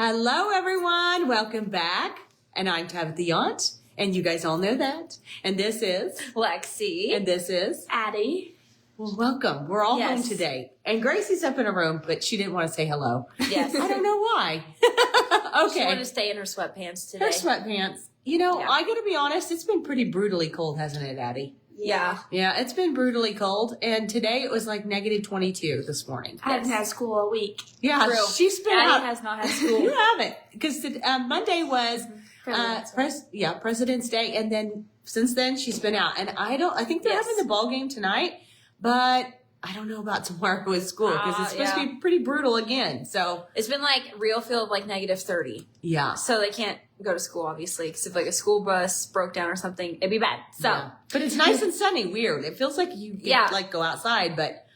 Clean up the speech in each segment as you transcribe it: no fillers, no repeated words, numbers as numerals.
Hello, everyone. Welcome back. And I'm Tabitha Yount, and you guys all know that. And this is Lexi. And this is Addie. Well, welcome. We're all home Yes. today. And Gracie's up in her room, but she didn't want to say hello. Yes. I don't know why. She wanted Okay. to stay in her sweatpants today. Her sweatpants. You know, Yeah. I got to be honest, it's been pretty brutally cold, hasn't it, Addie? Yeah. Yeah, it's been brutally cold. And today it was like negative 22 this morning. I haven't had school all week. Yeah, True. she's been Addie out. has not had You school. haven't. Because Monday was President's President's Day, and then since then she's been out. And I think they're Yes. having the ball game tonight, but I don't know about tomorrow with school because it's supposed to Yeah. be pretty brutal again. So It's been like real feel of like negative 30. yeah, So they can't go to school, obviously, because if like a school bus broke down or something, it'd be bad. So yeah. But it's nice and sunny. Weird. It feels like you Yeah. like go outside, but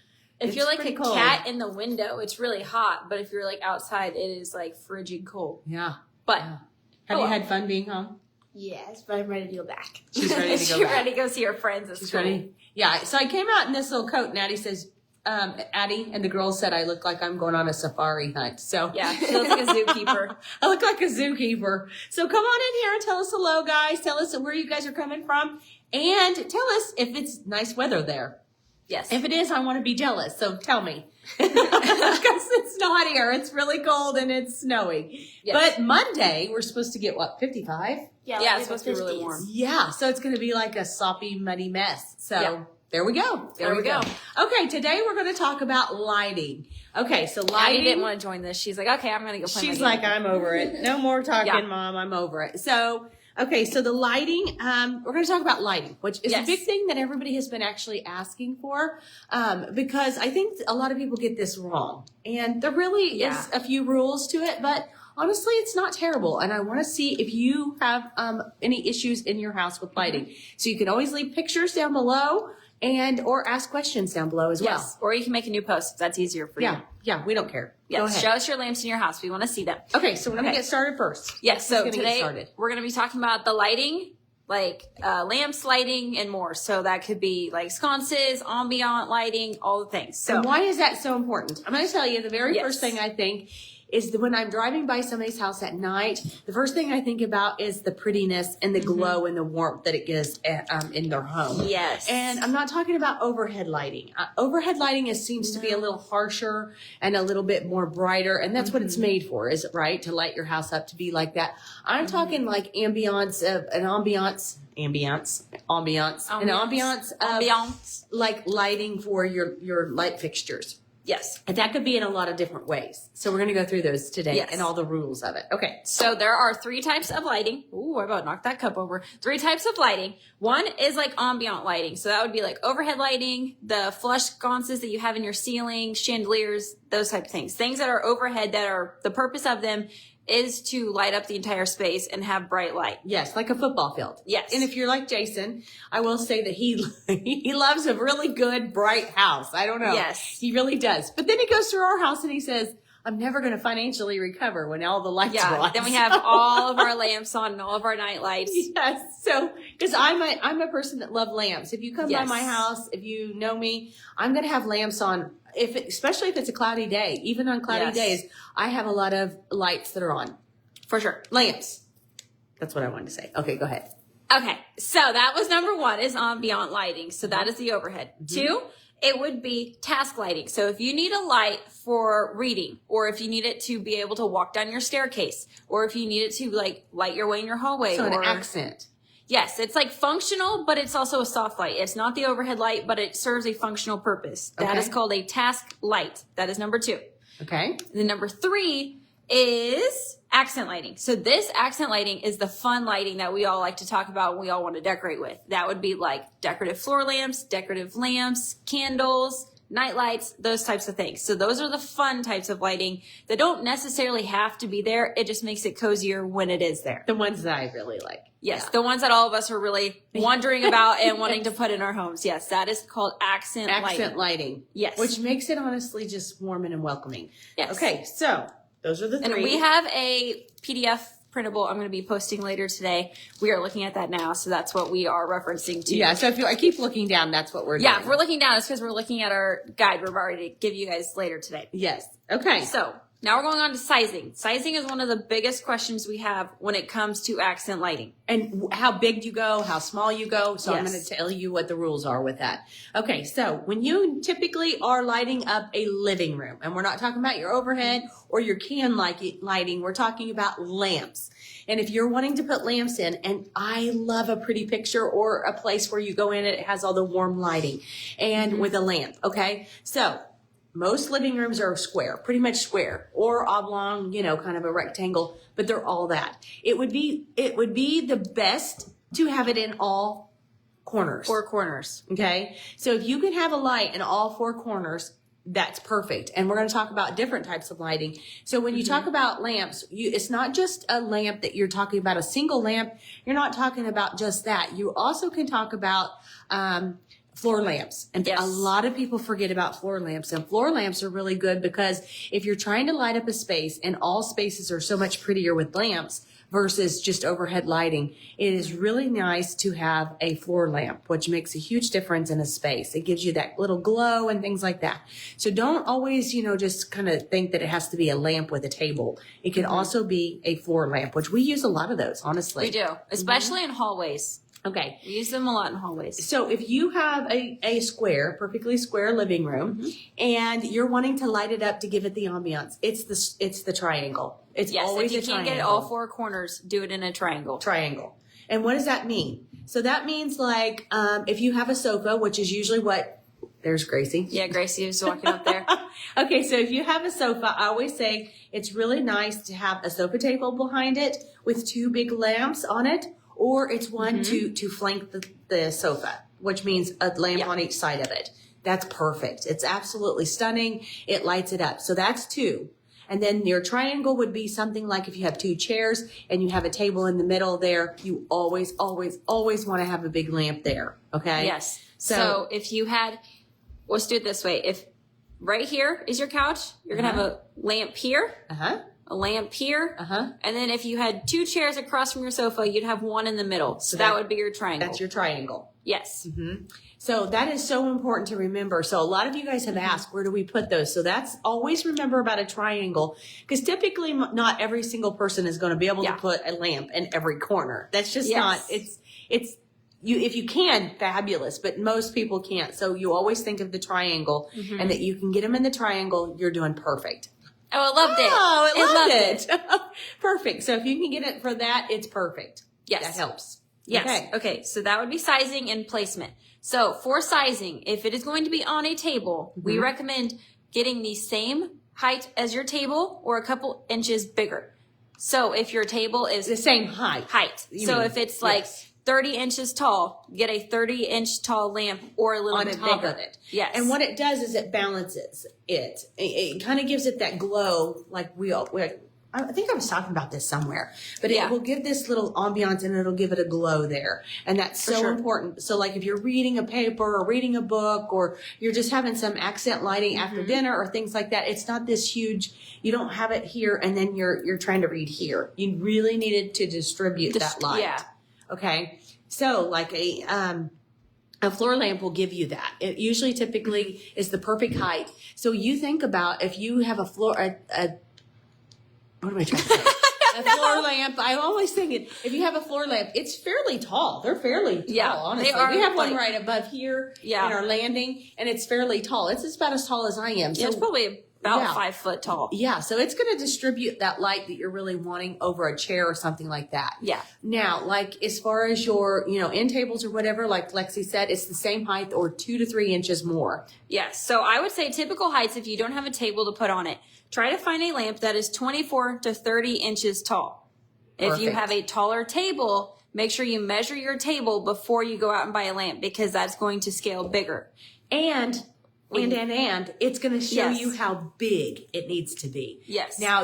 if it's you're like a pretty cold. cat in the window, it's really hot. But if you're like outside, it is like frigid cold. yeah. But Yeah. Have Oh, you well. had fun being home? Yes, but I'm ready to go back. She's ready to go she's back. ready to go see her friends at She's school. ready. Yeah. So I came out in this little coat, and Addie says, Addie and the girls said I look like I'm going on a safari hunt. So Yeah, she looks like a zookeeper. I look like a zookeeper. So come on in here and tell us hello, guys. Tell us where you guys are coming from, and tell us if it's nice weather there. Yes. If it is, I want to be jealous. So tell me, because it's not here. It's really cold and it's snowing. Yes. But Monday we're supposed to get what, 55? Yeah, like it's supposed to be really 50s. warm. Yeah. So it's going to be like a soppy, muddy mess. So. Yeah. There we go. There we go. Okay, today we're going to talk about lighting. Okay, so Addie lighting. didn't want to join this. She's like, okay, I'm going to go play my She's game. like, I'm over it. No more talking, Yeah. Mom. I'm over it. So, okay, so the lighting, we're going to talk about lighting, which is a Yes. big thing that everybody has been actually asking for, because I think a lot of people get this wrong. And there really Yeah. is a few rules to it, but honestly, it's not terrible. And I want to see if you have any issues in your house with lighting. So you can always leave pictures down below or ask questions down below as well. Yes. Or you can make a new post if that's easier for you. Yeah, we don't care. Go Yes. ahead. Show us your lamps in your house. We want to see them. Okay, so we're going to Okay. get started first. Yes. Who's So gonna get today started? we're going to be talking about the lighting, like lamps, lighting, and more. So that could be like sconces, ambient lighting, all the things. So And why is that so important? I'm going to tell you the very Yes. first thing I think is that when I'm driving by somebody's house at night, the first thing I think about is the prettiness and the glow and the warmth that it gives in their home. yes. And I'm not talking about overhead lighting. Overhead lighting seems to be a little harsher and a little bit more brighter, and that's what it's made for, is it right? To light your house up to be like that. I'm talking like an ambiance of ambiance. like lighting for your light fixtures. Yes. And that could be in a lot of different ways. So we're going to go through those today Yes. and all the rules of it. Okay. So there are 3 types of lighting. Ooh, I about knocked that cup over. 3 types of lighting. One is like ambient lighting. So that would be like overhead lighting, the flush sconces that you have in your ceiling, chandeliers, those type of things. Things that are overhead that are, the purpose of them is to light up the entire space and have bright light. Yes, like a football field. Yes. And if you're like Jason, I will say that he loves a really good, bright house. I don't know. Yes. He really does. But then he goes through our house and he says, I'm never going to financially recover when all the lights are Yeah. on. Then we have all of our lamps on and all of our night lights. Yes. So, because I'm a person that love lamps. If you come by Yes. my house, if you know me, I'm going to have lamps on. Especially if it's a cloudy day, even on cloudy Yes. days, I have a lot of lights that are on. For sure. Lamps. That's what I wanted to say. Okay, go ahead. Okay, so that was number 1 is ambient lighting. So that is the overhead. 2, it would be task lighting. So if you need a light for reading, or if you need it to be able to walk down your staircase, or if you need it to like light your way in your hallway. So or, an accent. Yes, it's like functional, but it's also a soft light. It's not the overhead light, but it serves a functional purpose. That Okay. is called a task light. That is number 2. Okay. And then number 3 is accent lighting. So this accent lighting is the fun lighting that we all like to talk about and we all want to decorate with. That would be like decorative floor lamps, decorative lamps, candles, night lights, those types of things. So those are the fun types of lighting that don't necessarily have to be there. It just makes it cozier when it is there. The ones that I really like. Yes, Yeah. the ones that all of us are really wondering about and wanting to put in our homes. Yes, that is called accent Accent lighting. lighting. Yes. Which makes it honestly just warm and welcoming. Yes. Okay, so those are the 3. And we have a PDF printable I'm going to be posting later today. We are looking at that now, so that's what we are referencing to. Yeah, so if I keep looking down, that's what we're Yeah, doing. if we're looking down, it's because we're looking at our guide we're already to give you guys later today. Yes. Okay. So Now we're going on to sizing. Sizing is one of the biggest questions we have when it comes to accent lighting. And how big you go, how small you go. So I'm Yes. going to tell you what the rules are with that. Okay, so when you typically are lighting up a living room, and we're not talking about your overhead or your can lighting, we're talking about lamps. And if you're wanting to put lamps in, and I love a pretty picture or a place where you go in and it has all the warm lighting and with a lamp, okay? So most living rooms are square, pretty much square, or oblong, kind of a rectangle, but they're all that. It would be the best to have it in all corners. 4 corners. Okay? So if you can have a light in all 4 corners, that's perfect. And we're going to talk about different types of lighting. So when you talk about lamps, it's not just a lamp that you're talking about, a single lamp. You're not talking about just that. You also can talk about, floor lamps. And Yes. a lot of people forget about floor lamps. And floor lamps are really good because if you're trying to light up a space, and all spaces are so much prettier with lamps versus just overhead lighting, it is really nice to have a floor lamp, which makes a huge difference in a space. It gives you that little glow and things like that. So don't always, just kind of think that it has to be a lamp with a table. It can also be a floor lamp, which we use a lot of those, honestly. We do, especially in hallways. Okay. We use them a lot in hallways. So if you have a square, perfectly square living room, and you're wanting to light it up to give it the ambiance, it's the triangle. It's Yes, always if you a can't triangle. get all 4 corners, do it in a triangle. Triangle. And what does that mean? So that means like if you have a sofa, which is usually what, there's Gracie. Yeah, Gracie was walking up there. Okay, so if you have a sofa, I always say it's really nice to have a sofa table behind it with 2 big lamps on it, or it's one to flank the sofa, which means a lamp on each side of it. That's perfect. It's absolutely stunning. It lights it up. So that's 2. And then your triangle would be something like if you have 2 chairs and you have a table in the middle there, you always, always, always want to have a big lamp there. Okay? Yes. So if you had, let's do it this way. If right here is your couch, you're going to have a lamp here, Uh-huh. a lamp here. Uh-huh. And then if you had 2 chairs across from your sofa, you'd have one in the middle. So that would be your triangle. That's your triangle. Yes. So that is so important to remember. So a lot of you guys have asked, where do we put those? So that's always remember about a triangle, because typically not every single person is going to be able to put a lamp in every corner. That's just not, it's you, if you can, fabulous, but most people can't. So you always think of the triangle and that you can get them in the triangle. You're doing perfect. Oh, I loved it. Oh, I loved loved it. Perfect. So if you can get it for that, it's perfect. Yes. That helps. Yes. Okay. So that would be sizing and placement. So for sizing, if it is going to be on a table, we recommend getting the same height as your table or a couple inches bigger. So if your table is The same height. You so mean. if it's like 30 inches tall, get a 30-inch tall lamp or a little On bit top bigger. of it. Yes. And what it does is it balances it. It kind of gives it that glow, like I think I was talking about this somewhere, but it will give this little ambiance and it'll give it a glow there. And that's so important. So like if you're reading a paper or reading a book, or you're just having some accent lighting after dinner or things like that, it's not this huge, you don't have it here and then you're trying to read here. You really needed to distribute that light. Yeah. Okay. So like a floor lamp will give you that. It usually typically is the perfect height. So you think about if you have a what am I trying to say? A floor lamp. I'm always thinking if you have a floor lamp, it's fairly tall. They're fairly tall, honestly. they are, We have one like- right above here in Yeah. our landing, and it's fairly tall. It's about as tall as I am. Yeah, it's So probably about 5 foot tall. yeah, so it's going to distribute that light that you're really wanting over a chair or something like that. Yeah. Now, like as far as your, end tables or whatever, like Lexi said, it's the same height or 2 to 3 inches more. Yes. So I would say typical heights, if you don't have a table to put on it, try to find a lamp that is 24 to 30 inches tall. If you Perfect. have a taller table, make sure you measure your table before you go out and buy a lamp, because that's going to scale bigger. And it's going to show Yes. you how big it needs to be. Yes. Now,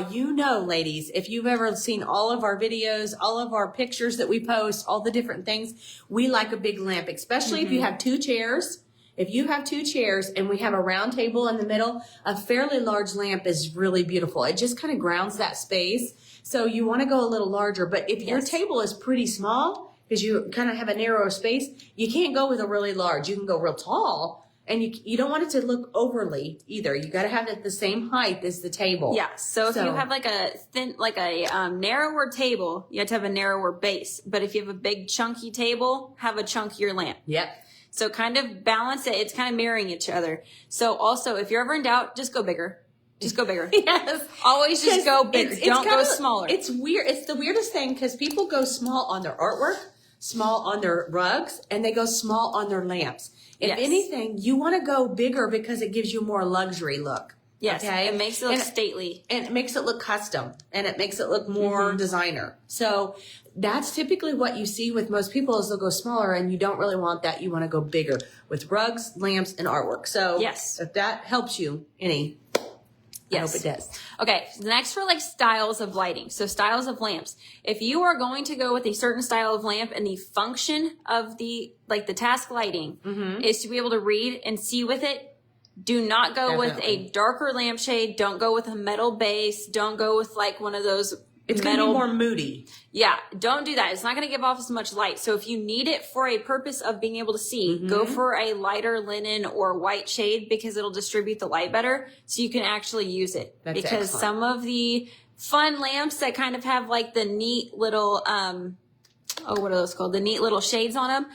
ladies, if you've ever seen all of our videos, all of our pictures that we post, all the different things, we like a big lamp, especially if you have 2 chairs. If you have 2 chairs and we have a round table in the middle, a fairly large lamp is really beautiful. It just kind of grounds that space. So you want to go a little larger. But if your table is pretty small, because you kind of have a narrow space, you can't go with a really large. You can go real tall, And you don't want it to look overly either. You got to have it the same height as the table. Yeah. So if you have like a thin, like a narrower table, you have to have a narrower base. But if you have a big chunky table, have a chunkier lamp. Yep. So kind of balance it. It's kind of mirroring each other. So also, if you're ever in doubt, just go bigger. Just go bigger. Yes. Always just go bigger. Don't go smaller. It's weird. It's the weirdest thing because people go small on their artwork, small on their rugs, and they go small on their lamps. If Yes. anything, you want to go bigger because it gives you more luxury look. Yes. Okay? It makes it look And- stately. And it makes it look custom and it makes it look more designer. So that's typically what you see with most people is they'll go smaller and you don't really want that. You want to go bigger with rugs, lamps, and artwork. So Yes. if that helps you any, I Yes. hope it does. Okay, so next for like styles of lighting. So styles of lamps. If you are going to go with a certain style of lamp and the function of the task lighting is to be able to read and see with it, do not go with Definitely. a darker lampshade. Don't go with a metal base. Don't go with like one of those It's going to metal. be more moody. Yeah, don't do that. It's not going to give off as much light. So if you need it for a purpose of being able to see, go for a lighter linen or white shade because it'll distribute the light better so you can actually use it. That's because excellent. some of the fun lamps that kind of have like the neat little, what are those called? The neat little shades on them.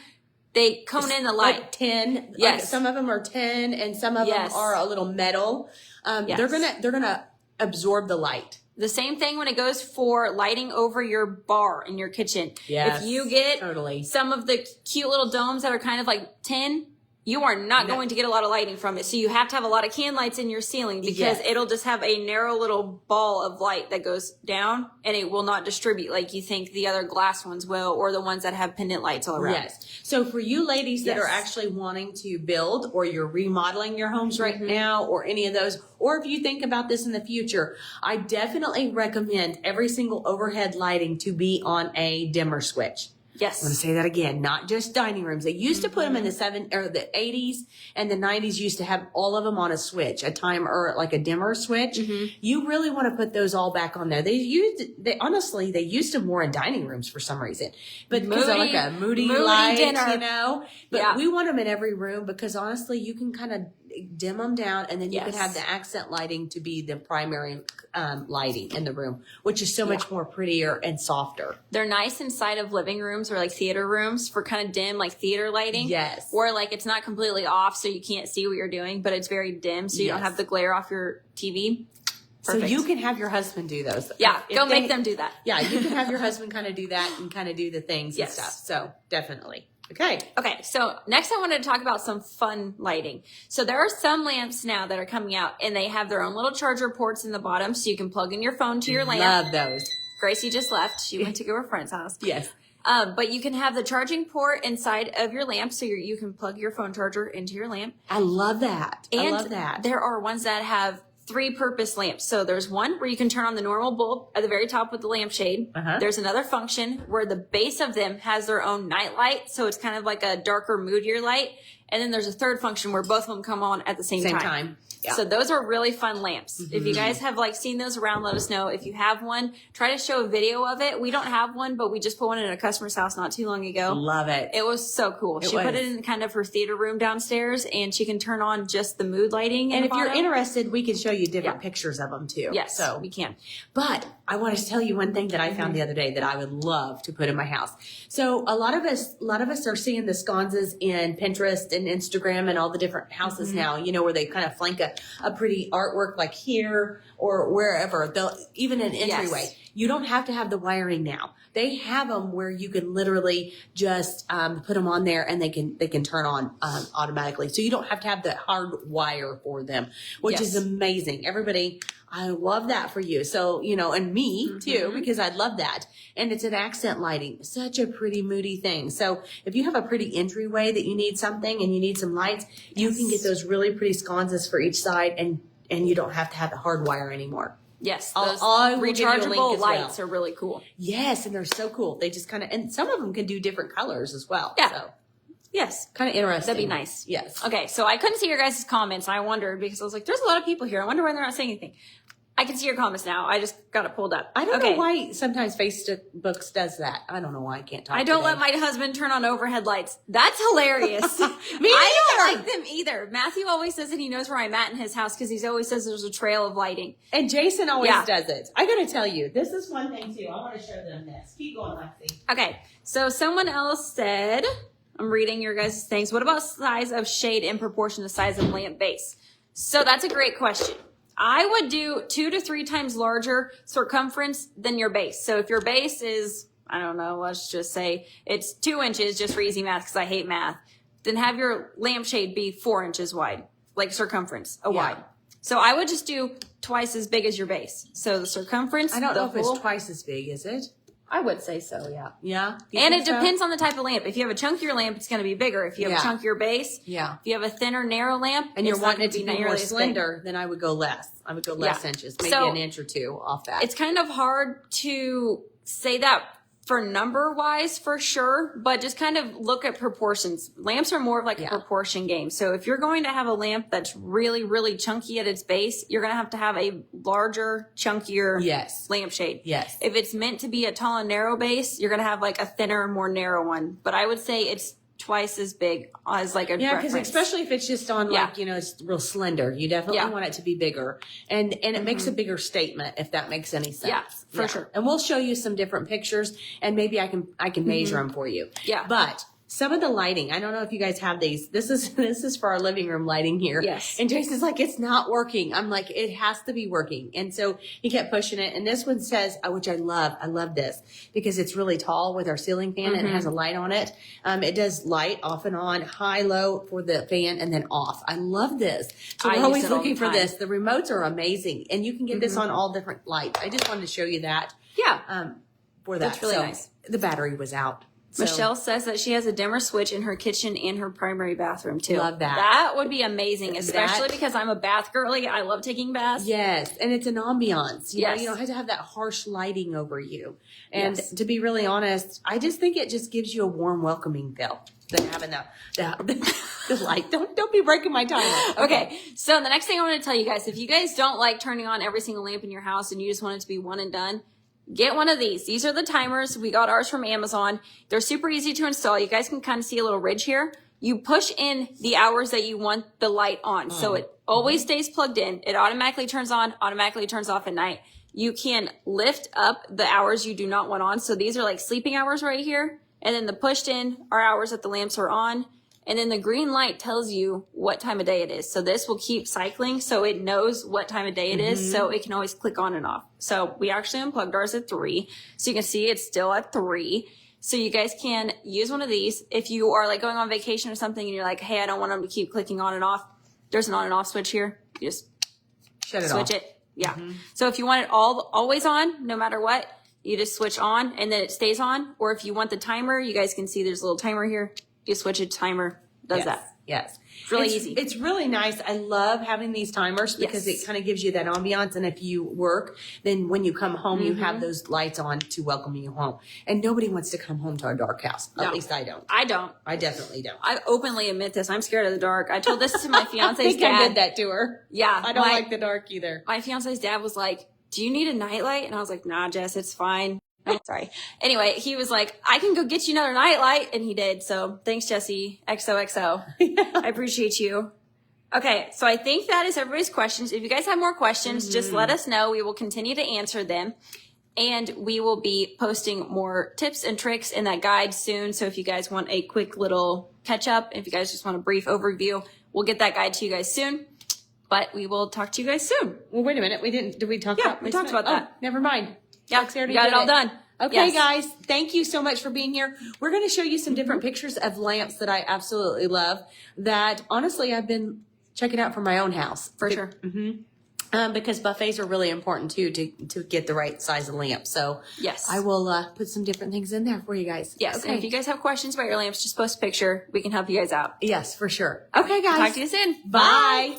They cone in the light. Like 10. Yes. Like some of them are 10 and some of Yes. them are a little metal. Yes. They're going to absorb the light. The same thing when it goes for lighting over your bar in your kitchen. Yes, If you get totally. some of the cute little domes that are kind of like tin, you are not going to get a lot of lighting from it. So you have to have a lot of can lights in your ceiling because Yes. it'll just have a narrow little ball of light that goes down and it will not distribute like you think the other glass ones will or the ones that have pendant lights all around. Yes. So for you ladies that Yes. are actually wanting to build or you're remodeling your homes right Mm-hmm. now or any of those, or if you think about this in the future, I definitely recommend every single overhead lighting to be on a dimmer switch. I'm going to Yes. say that again, not just dining rooms. They used to put them in Mm-hmm. the 80s and the 90s used to have all of them on a switch, a timer, like a dimmer switch. Mm-hmm. You really want to put those all back on there. They used them more in dining rooms for some reason, but because of like a moody light, dinner. you know, but Yeah. we want them in every room because honestly, you can kind of dim them down and then you can Yes. have the accent lighting to be the primary lighting in the room, which is so much more prettier and softer. They're nice inside of living rooms or like theater rooms for kind of dim like theater lighting. Yes. Where like it's not completely off so you can't see what you're doing, but it's very dim so you don't Yes. have the glare off your TV. So you can have your husband do those. Yeah, If go they- make them do that. Yeah, you can have your husband kind of do that and kind of do the things Yes. and stuff. So definitely. Okay. Okay, so next I wanted to talk about some fun lighting. So there are some lamps now that are coming out and they have their own little charger ports in the bottom so you can plug in your phone to your lamp. Love those. Gracie just left. She went to go to her friend's house. Yes. But you can have the charging port inside of your lamp so you can plug your phone charger into your lamp. I love that. And I love that. there are ones that have three purpose lamps. So there's one where you can turn on the normal bulb at the very top with the lampshade. Uh-huh. There's another function where the base of them has their own night light. So it's kind of like a darker, moodier light. And then there's a third function where both of them come on at the same time. Yeah. So those are really fun lamps. If you guys have like seen those around, let us know. If you have one, try to show a video of it. We don't have one, but we just put one in a customer's house not too long ago. Love it. It was so cool. She put was. it in kind of her theater room downstairs and she can turn on just the mood lighting. And in if the you're bottom. interested, we can show you different Yeah. pictures of them too. Yes, So we can. But I want to tell you one thing that I Mm-hmm. found the other day that I would love to put in my house. So a lot of us are seeing the sconces in Pinterest and Instagram and all the different houses Mm-hmm. now, you know, where they kind of flank a pretty artwork like here or wherever. They'll even an entryway. Yes. You don't have to have the wiring now. They have them where you can literally just put them on there and they can turn on automatically. So you don't have to have the hard wire for them, which is Yes. amazing. Everybody, I love that for you. So, you know, and me too, because I love that. And it's an accent lighting, such a pretty moody thing. So if you have a pretty entryway that you need something and you need some lights, you can get those really pretty sconces for each side and you don't have to have the hard wire anymore. Yes, I'll- those I will give you a link rechargeable as well. lights are really cool. Yes, and they're so cool. They just kind of, and some of them can do different colors as well. Yeah. So Yes. kind of interesting. That'd be nice. Yes. Okay, so I couldn't see your guys' comments and I wondered because I was like, there's a lot of people here. I wonder why they're not saying anything. I can see your comments now. I just got it pulled up. I don't Okay. know why sometimes Facebook does that. I don't know why I can't talk. I don't today. let my husband turn on overhead lights. That's hilarious. Me I don't neither. like them either. Matthew always says that he knows where I'm at in his house because he always says there's a trail of lighting. And Jason always Yeah. does it. I gotta tell you, this is one thing too. I want to show them this. Keep going, Lexi. Okay, so someone else said, I'm reading your guys' things. What about size of shade in proportion to size of lamp base? So that's a great question. I would do 2 to 3 times larger circumference than your base. So if your base is, I don't know, let's just say it's 2 inches, just for easy math because I hate math, then have your lampshade be 4 inches wide, like circumference, wide. So I would just do twice as big as your base. So the circumference, I don't the know if whole- it's twice as big, is it? I would say so, yeah. Yeah. You And think it so? depends on the type of lamp. If you have a chunkier lamp, it's going to be bigger. If you have Yeah. a chunkier base, Yeah. if you have a thinner, narrow lamp, And you're it's not wanting it to gonna be nearly more as big. slender, then I would go less. I would go less Yeah. inches, maybe So- an inch or 2 off that. It's kind of hard to say that for number wise for sure, but just kind of look at proportions. Lamps are more of like Yeah. a proportion game. So if you're going to have a lamp that's really, really chunky at its base, you're going to have a larger, chunkier yes. lampshade. Yes. If it's meant to be a tall and narrow base, you're going to have like a thinner, more narrow one. But I would say it's twice as big as like a Yeah, because reference. especially if it's just on Yeah. like, it's real slender, you definitely Yeah. want it to be bigger. And it makes a bigger statement if that makes any sense. Yeah, for sure. And we'll show you some different pictures and maybe I can measure them for you. Yeah. But some of the lighting, I don't know if you guys have these. This is for our living room lighting here. Yes. And Jason's like, it's not working. I'm like, it has to be working. And so he kept pushing it. And this one says, which I love this because it's really tall with our ceiling fan and it has a light on it. It does light off and on, high, low for the fan and then off. I love this. So I we're use always it all looking the for time. this. The remotes are amazing and you can get this on all different lights. I just wanted to show you that, Yeah. for that. That's really So nice. The battery was out. So- Michelle says that she has a dimmer switch in her kitchen and her primary bathroom too. Love that. That would be amazing, especially That- because I'm a bath girly. I love taking baths. Yes, and it's an ambiance. You know, Yes. you don't have to have that harsh lighting over you. And Yes. to be really honest, I just think it just gives you a warm, welcoming feel than having the light. Don't be breaking my timer. Okay, so the next thing I want to tell you guys, if you guys don't like turning on every single lamp in your house and you just want it to be one and done, get one of these. These are the timers. We got ours from Amazon. They're super easy to install. You guys can kind of see a little ridge here. You push in the hours that you want the light on. So it always stays plugged in. It automatically turns on, automatically turns off at night. You can lift up the hours you do not want on. So these are like sleeping hours right here. And then the pushed in are hours that the lamps are on. And then the green light tells you what time of day it is. So this will keep cycling so it knows what time of day it is. So it can always click on and off. So we actually unplugged ours at 3. So you can see it's still at 3. So you guys can use one of these. If you are like going on vacation or something and you're like, hey, I don't want them to keep clicking on and off. There's an on and off switch here. You just Shut it switch off. it. Yeah. So if you want it always on, no matter what, you just switch on and then it stays on. Or if you want the timer, you guys can see there's a little timer here. You switch it to timer, does Yes. that. Yes. It's really easy. It's really nice. I love having these timers because Yes. it kind of gives you that ambiance. And if you work, then when you come home, you have those lights on to welcome you home. And nobody wants to come home to our dark house. No. At least I don't. I don't. I definitely don't. I openly admit this. I'm scared of the dark. I told this to my I fiance's think dad. I did that to her. Yeah. I don't like the dark either. My fiance's dad was like, do you need a nightlight? And I was like, nah, Jess, it's fine. Sorry. Anyway, he was like, I can go get you another nightlight. And he did. So thanks, Jesse. XOXO. I appreciate you. Okay. So I think that is everybody's questions. If you guys have more questions, just let us know. We will continue to answer them. And we will be posting more tips and tricks in that guide soon. So if you guys want a quick little catch up, if you guys just want a brief overview, we'll get that guide to you guys soon. But we will talk to you guys soon. Well, wait a minute. Did we talk Yeah, about we talked about Oh, that. never mind. Yeah, Lexi already we got did it all done. Okay, Yes. guys, thank you so much for being here. We're going to show you some different pictures of lamps that I absolutely love that honestly I've been checking out for my own house. For sure. Because buffets are really important too to get the right size of lamp. So Yes. I will put some different things in there for you guys. Yes. Okay. And if you guys have questions about your lamps, just post a picture. We can help you guys out. Yes, for sure. Okay, guys. Talk to you soon. Bye.